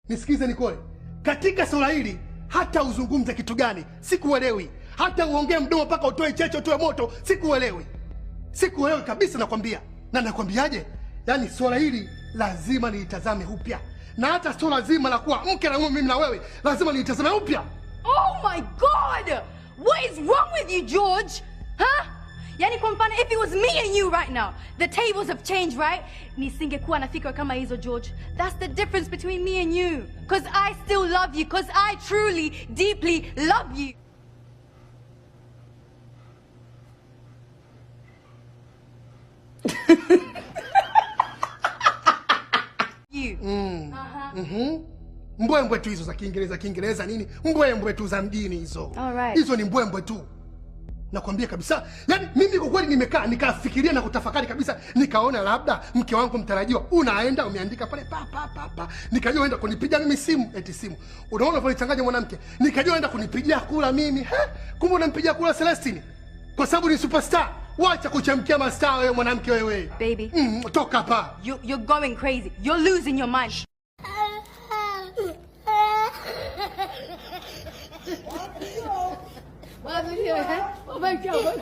Nisikize Nicole. Katika swala hili hata uzungumze kitu gani, sikuelewi. Hata uongee mdomo mpaka utoe cheche, utoe moto, sikuelewi. Sikuelewi kabisa nakwambia. Na nakwambiaje? Yaani swala hili lazima nilitazame upya. Na hata swala zima la kuwa mke na mume mimi na wewe lazima nilitazame upya. Oh my God! What is wrong with you, George? Huh? Yani kwa mfano, if it was me and you right now, the tables have changed, right? Nisingekuwa na fikra kama hizo, George. That's the difference between me and you. Because I still love you. Because I truly, deeply love you. Mbwembwe tu hizo za Kiingereza nini? Mbwembwe tu za mjini hizo. Alright. Hizo ni mbwembwe tu. Nakwambia kabisa. Yaani mimi kwa kweli nimekaa nikafikiria na kutafakari kabisa, nikaona labda mke wangu mtarajiwa unaenda umeandika pale pa. Nikajua unaenda kunipigia mimi simu, eti simu. Unaona pale changanya mwanamke. Nikajua unaenda kunipigia kula mimi. Kumbe unampigia kula Celestine. Kwa sababu ni superstar. Wacha kuchemkia mastaa wewe mwanamke wewe. Baby. Toka hapa. You're going crazy. You're losing your mind. Oh my God.